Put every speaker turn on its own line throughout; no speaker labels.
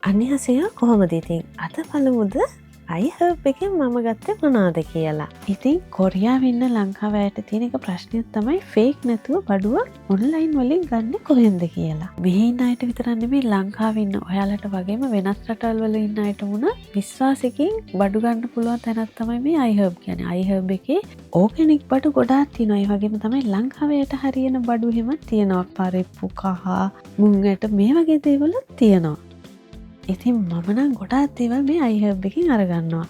අන්‍යහසය කොහොමද ඉතින් අද පළමුද අයිහබ් එකෙන් මම ගත්තේ මොනාද කියලා. ඉතින් කොරියාව ඉන්න ලංකාවයට තියෙන එක ප්‍රශ්නයක් තමයි ෆේක් නැතුව බඩුව ඔන්ලයින් වලින් ගන්න කොහෙන්ද කියලා. මෙහි ඉන්න අයට විතරක් නෙමෙයි ලංකාවේ ඉන්න ඔයාලට වගේම වෙනත් රටවල් වල ඉන්න අයට වුණ විශ්වාසයෙන් බඩු ගන්න පුළුවන් තැනක් තමයි මේ අයිහබ් කියන්නේ. අයිහබ් එකේ ඕගැනික් බඩු ගොඩාක් තියෙනවා. ඒ වගේම තමයි ලංකාවේට හරියන බඩු එහෙම තියෙනවා. පරිප්පු කහ මුං ඇට මේ වගේ දේවල් තියෙනවා. ඉතින් මම නම් ගොඩාක් දේවල් මේ අයිහබ් එකෙන් අරගන්නවා.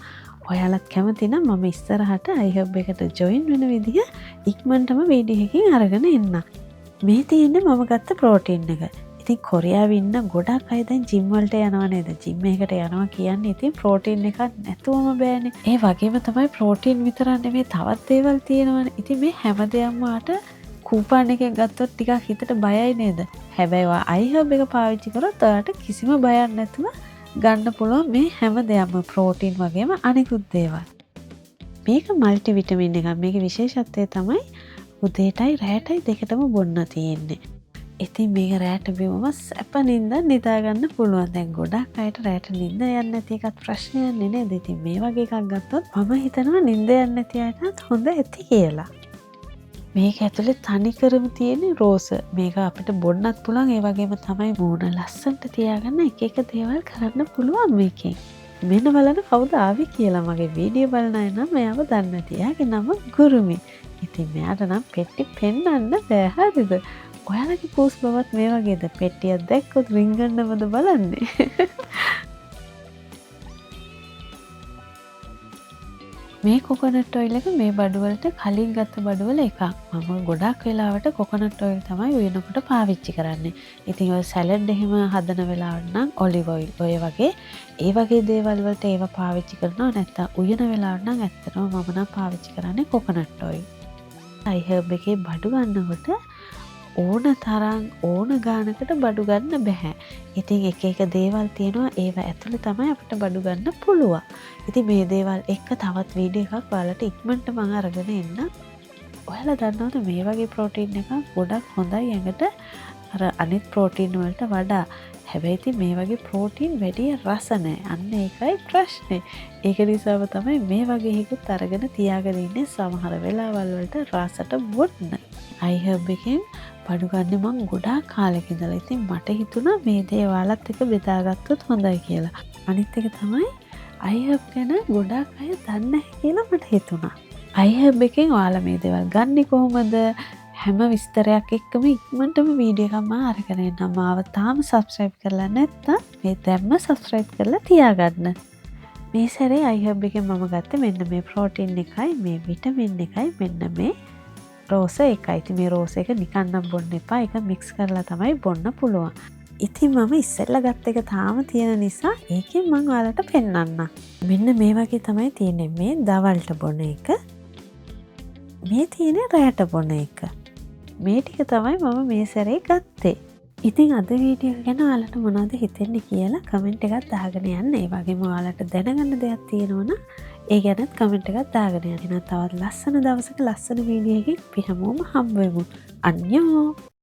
ඔයාලත් කැමති නම් මම ඉස්සරහට අයිහබ් එකට ජොයින් වෙන විදිහ ඉක්මනටම වීඩියෝ එකකින් අරගෙන එන්න. මේ තියෙන්නේ මම ගත්ත ප්‍රෝටීන් එක. ඉතින් කොරියාවේ ඉන්න ගොඩක් අය දැන් ජිම් වලට යනවා නේද? ජිම් එකකට යනවා කියන්නේ ඉතින් ප්‍රෝටීන් එකක් නැතුවම බෑනේ. ඒ වගේම තමයි ප්‍රෝටීන් විතරක් නෙමෙයි තවත් දේවල් තියෙනවානේ. ඉතින් මේ හැමදේම වාට කූපන් එකෙන් ගත්තොත් ටිකක් හිතට බයයි නේද? හැබැයි ඔයා අයිහබ් එක පාවිච්චි කරොත් ඔයාලට කිසිම බයක් නැතුව ගන්න පුළුවන් මේ හැම දෙයක්ම ප්‍රෝටීන් වගේම අනිකුත් දේවල්. මේක මල්ටි විටමින් එකක්. මේකේ විශේෂත්වය තමයි උදේටයි රැටයි දෙකටම බොන්න තියෙන්නේ. ඉතින් මේක රැට බිව්වම සැප නින්ද නිදා ගන්න පුළුවන්. දැන් ගොඩක් අයට රැට නින්ද යන්නේ නැති එකත් ප්‍රශ්නයක් නේද? ඉතින් මේ වගේ එකක් ගත්තොත් මම හිතනවා නින්ද යන්නේ නැති අයටත් හොඳ ඇති කියලා. මේක ඇතුලේ තනිකරම තියෙන රෝස. මේක අපිට බොන්නත් පුළුවන්. ඒ වගේම තමයි මූණ ලස්සනට තියාගන්න එක එක දේවල් කරන්න පුළුවන් මේකෙන්. මෙන්න බලන්න කවුද ආවේ කියලා. මගේ වීඩියෝ බලන අය නම් මෙයාව දන්නේ නැති. එයාගේ නම ගුරුමි. ඉතින් මෙයාට නම් පෙට්ටි පෙන්වන්න බෑ හරිද? ඔයාලගේ පූස් බවත් මේ වගේද? පෙට්ටියක් දැක්කොත් රින්ගන්නවද බලන්නේ? මේ කොකොනට් ඔයිල් එක මේ බඩුවලට කලින් ගත්ත බඩුවල එකක්. මම ගොඩක් වෙලාවට කොකොනට් ඔයිල් තමයි උයනකොට පාවිච්චි කරන්නේ. ඉතින් ඔය සැලඩ් එහෙම හදන වෙලාවට නම් ඔලිව් ඔයිල් ඔය වගේ ඒ වගේ දේවල් වලට ඒව පාවිච්චි කරනවා. නැත්නම් උයන වෙලාවට නම් ඇත්තටම මම නම් පාවිච්චි කරන්නේ කොකොනට් ඔයිල්. අයිහබ් එකේ බඩු ගන්නකොට ඕන තරම් ඕන ගානකට බඩු ගන්න බෑ. ඉතින් එක එක දේවල් තියෙනවා ඒව ඇතුළේ තමයි අපිට බඩු ගන්න පුළුවන්. ඉතින් මේ දේවල් එක්ක තවත් වීඩියෝ එකක් ඔයාලට ඉක්මනට මම අරගෙන එන්න. ඔයාලා දන්නවද මේ වගේ ප්‍රෝටීන් එකක් ගොඩක් හොඳයි ඇඟට අර අනිත් ප්‍රෝටීන් වලට වඩා. හැබැයි ඉතින් මේ වගේ ප්‍රෝටීන් වැඩි රස නැහැ. අන්න ඒකයි ප්‍රශ්නේ. ඒක නිසාම තමයි මේ වගේ එකකුත් අරගෙන තියාගෙන ඉන්නේ සමහර වෙලාවල් වලට රසට බොන්න. අයිහබ් එකෙන් බඩු ගන්න මං ගොඩාක් කාලෙක ඉඳලා. ඉතින් මට හිතුණා මේ දේ ඔයාලත් එක්ක බෙදාගත්තොත් හොඳයි කියලා. අනිත් එක තමයි අයිහබ් ගැන ගොඩාක් අය දන්නේ නැහැ කියලා මට හිතුණා. අයිහබ් එකෙන් ඔයාලා මේ දේවල් ගන්නෙ කොහොමද? හැම විස්තරයක් එක්කම ඉක්මනටම වීඩියෝ එකක් මම අරගෙන එන්නම්. මාව තාම සබ්ස්ක්‍රයිබ් කරලා නැත්නම් මේ දැම්ම සබ්ස්ක්‍රයිබ් කරලා තියාගන්න. මේ සැරේ අයිහබ් එකෙන් මම ගත්තේ මෙන්න මේ ප්‍රෝටීන් එකයි මේ විටමින් එකයි මෙන්න මේ රෝස එකයි. ඉතින් මේ රෝස එක නිකන් නම් බොන්න එපා. ඒක මික්ස් කරලා තමයි බොන්න පුළුවන්. ඉතින් මම ඉස්සෙල්ලා ගත්ත එක තාම තියෙන නිසා ඒකෙන් මම ඔයාලට පෙන්නන්නම්. මෙන්න මේ වගේ තමයි තියෙන්නේ. මේ දවල්ට බොන එක. මේ තියෙන්නේ රැට බොන එක. මේ ටික තමයි මම මේ සැරේ ගත්තේ. ඉතින් අද වීඩියෝ ගැන ඔයාලට මොනවද හිතෙන්නේ කියලා කමෙන්ට් එකක් දාගෙන යන්න. ඒ වගේම ඔයාලට දැනගන්න දෙයක් තියෙනවා නම් ඒ ගැනත් කමෙන්ට් එකක් දාගෙන යන්න. තවත් ලස්සන දවසක ලස්සන වීඩියෝ එකකින් අපි හැමෝම හම්බ වෙමු. අන්‍යෝ